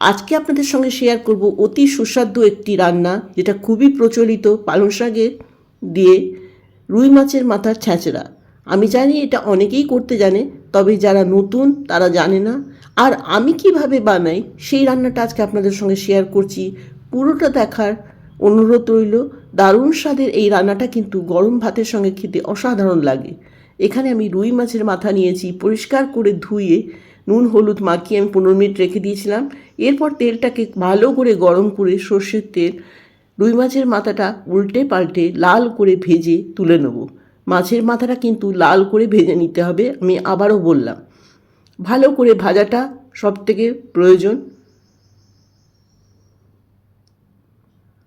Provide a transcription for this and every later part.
আজকে আপনাদের সঙ্গে শেয়ার করব অতি সুস্বাদু একটি রান্না, যেটা খুবই প্রচলিত, পালং শাকের দিয়ে রুই মাছের মাথার ছ্যাঁচড়া। আমি জানি এটা অনেকেই করতে জানে, তবে যারা নতুন তারা জানে না। আর আমি কিভাবে বানাই সেই রান্নাটা আজকে আপনাদের সঙ্গে শেয়ার করছি। পুরোটা দেখার অনুরোধ রইল। দারুণ স্বাদের এই রান্নাটা কিন্তু গরম ভাতের সঙ্গে খেতে অসাধারণ লাগে। এখানে আমি রুই মাছের মাথা নিয়েছি, পরিষ্কার করে ধুয়ে নুন হলুদ মাখিয়ে আমি 15 মিনিট রেখে দিয়েছিলাম। এরপর তেলটাকে ভালো করে গরম করে সর্ষের তেল রুই মাছের মাথাটা উল্টে পাল্টে লাল করে ভেজে তুলে নেব। মাছের মাথাটা কিন্তু লাল করে ভেজে নিতে হবে, আমি আবারও বললাম। ভালো করে ভাজাটা সবথেকে প্রয়োজন।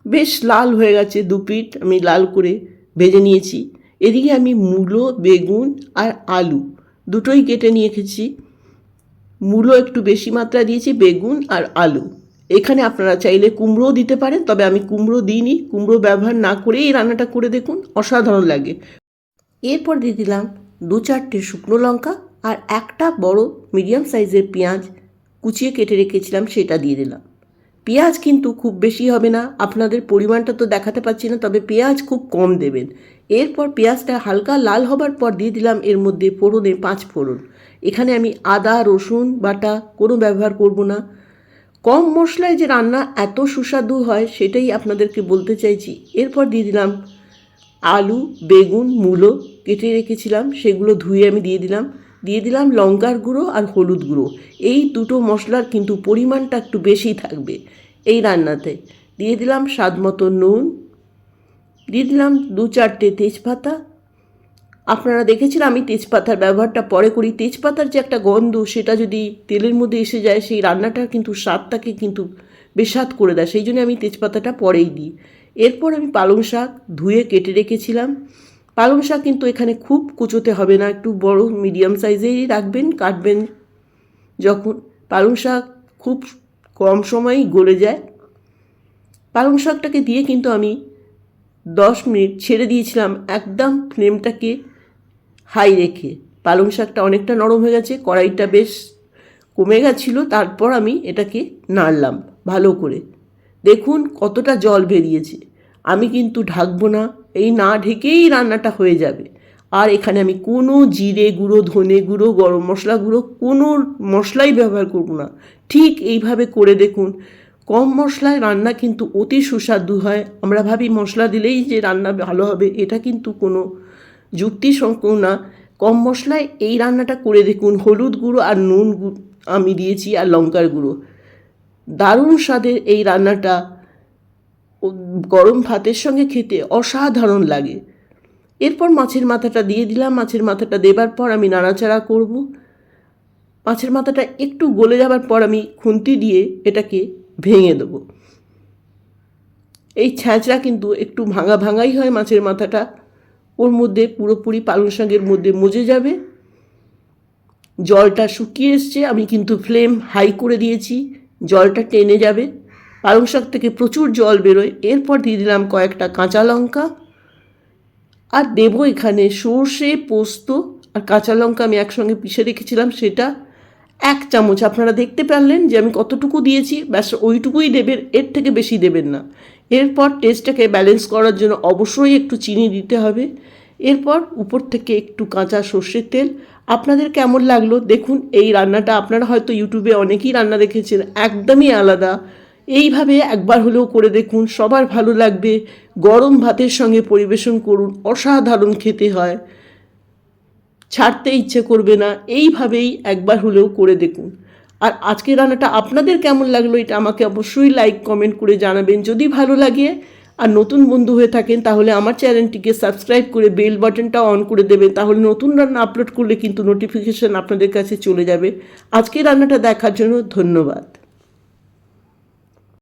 বেশ লাল হয়ে গেছে, দুপিঠ আমি লাল করে ভেজে নিয়েছি। এদিকে আমি মূলো, বেগুন আর আলু দুটোই কেটে নিয়ে রেখেছি। মূলো একটু বেশি মাত্রা দিয়েছি, বেগুন আর আলু। এখানে আপনারা চাইলে কুমড়োও দিতে পারেন, তবে আমি কুমড়ো দিইনি। কুমড়ো ব্যবহার না করেই এই রান্নাটা করে দেখুন, অসাধারণ লাগে। এরপর দিয়ে দিলাম 2-4টে শুকনো লঙ্কা আর একটা বড় মিডিয়াম সাইজের পেঁয়াজ কুচিয়ে কেটে রেখেছিলাম, সেটা দিয়ে দিলাম। পেঁয়াজ কিন্তু খুব বেশি হবে না, আপনাদের পরিমাণটা তো দেখাতে পাচ্ছি না, তবে পেঁয়াজ খুব কম দেবেন। এরপর পেঁয়াজটা হালকা লাল হবার পর দিয়ে দিলাম এর মধ্যে ফোড়নে 5 ফোড়ন। এখানে আমি আদা রসুন বাটা কোনো ব্যবহার করব না। কম মশলায় যে রান্না এত সুস্বাদু হয় সেটাই আপনাদেরকে বলতে চাইছি। এরপর দিয়ে দিলাম আলু, বেগুন, মূলো কেটে রেখেছিলাম, সেগুলো ধুয়ে আমি দিয়ে দিলাম লঙ্কার গুঁড়ো আর হলুদ গুঁড়ো। এই দুটো মশলার কিন্তু পরিমাণটা একটু বেশি থাকবে এই রান্নাতে। দিয়ে দিলাম স্বাদ মতো নুন, দিয়ে দিলাম 2-4টে তেজপাতা। আপনারা দেখেছিলেন আমি তেজপাতার ব্যবহারটা পরে করি। তেজপাতার যে একটা গন্ধ, সেটা যদি তেলের মধ্যে এসে যায় সেই রান্নাটার কিন্তু স্বাদটাকে কিন্তু বেস্বাদ করে দেয়, সেই জন্য আমি তেজপাতাটা পরেই দিই। এরপর আমি পালং শাক ধুয়ে কেটে রেখেছিলাম। পালং শাক কিন্তু এখানে খুব কুচোতে হবে না, একটু বড় মিডিয়াম সাইজেই রাখবেন, কাটবেন যখন। পালং শাক খুব কম সময়েই গলে যায়। পালং শাকটাকে দিয়ে কিন্তু আমি 10 মিনিট ছেড়ে দিয়েছিলাম, একদম ফ্লেমটাকে হাই রেখে। পালং শাকটা অনেকটা নরম হয়ে গেছে, কড়াইটা বেশ কমে গেছিলো। তারপর আমি এটাকে নাড়লাম ভালো করে। দেখুন কতটা জল বেরিয়েছে। আমি কিন্তু ঢাকবো না, এই না ঢেকেই রান্নাটা হয়ে যাবে। আর এখানে আমি কোনো জিরে গুঁড়ো, ধনে গুঁড়ো, গরম মশলা গুঁড়ো কোনো মশলাই ব্যবহার করব না। ঠিক এইভাবে করে দেখুন। কম মশলায় রান্না কিন্তু অতি সুস্বাদু হয়। আমরা ভাবি মশলা দিলেই যে রান্না ভালো হবে, এটা কিন্তু কোনো যুক্তিসঙ্গত না। কম মশলায় এই রান্নাটা করে দেখুন। হলুদ গুঁড়ো আর নুন আমি দিয়েছি আর লঙ্কার গুঁড়ো। দারুণ স্বাদের এই রান্নাটা গরম ভাতের সঙ্গে খেতে অসাধারণ লাগে। এরপর মাছের মাথাটা দিয়ে দিলাম। মাছের মাথাটা দেবার পর আমি নাড়াচাড়া করব। মাছের মাথাটা একটু গলে যাবার পর আমি খুন্তি দিয়ে এটাকে ভেঙে দেবো। এই ছ্যাঁচড়া কিন্তু একটু ভাঙা ভাঙাই হয় মাছের মাথাটা, ওর মধ্যে পুরোপুরি পালং শাকের মধ্যে মজে যাবে। জলটা শুকিয়ে এসছে, আমি কিন্তু ফ্লেম হাই করে দিয়েছি, জলটা টেনে যাবে। পালং শাক থেকে প্রচুর জল বেরোয়। এরপর দিয়ে দিলাম কয়েকটা কাঁচা লঙ্কা আর দেবো এখানে সর্ষে, পোস্ত আর কাঁচা লঙ্কা আমি একসঙ্গে পিষে রেখেছিলাম, সেটা 1 চামচ। আপনারা দেখতে পারলেন যে আমি কতটুকু দিয়েছি, ব্যাস ওইটুকুই দেবেন, এর থেকে বেশি দেবেন না। এরপর টেস্টটাকে ব্যালেন্স করার জন্য অবশ্যই একটু চিনি দিতে হবে। এরপর উপর থেকে একটু কাঁচা সর্ষের তেল। আপনাদের কেমন লাগলো দেখুন এই রান্নাটা। আপনারা হয়তো ইউটিউবে অনেকেই রান্না দেখেছেন, একদমই আলাদা। এইভাবে একবার হলেও করে দেখুন, সবার ভালো লাগবে। গরম ভাতের সঙ্গে পরিবেশন করুন, অসাধারণ খেতে হয়, ছাড়তে ইচ্ছে করবে না। এইভাবেই একবার হলেও করে দেখুন। আর আজকের রান্নাটা আপনাদের কেমন লাগলো এটা আমাকে অবশ্যই লাইক কমেন্ট করে জানাবেন যদি ভালো লাগে। আর নতুন বন্ধু হয়ে থাকেন তাহলে আমার চ্যানেলটিকে সাবস্ক্রাইব করে বেল বাটনটা অন করে দেবেন, তাহলে নতুন রান্না আপলোড করলে কিন্তু নোটিফিকেশান আপনাদের কাছে চলে যাবে। আজকের রান্নাটা দেখার জন্য ধন্যবাদ।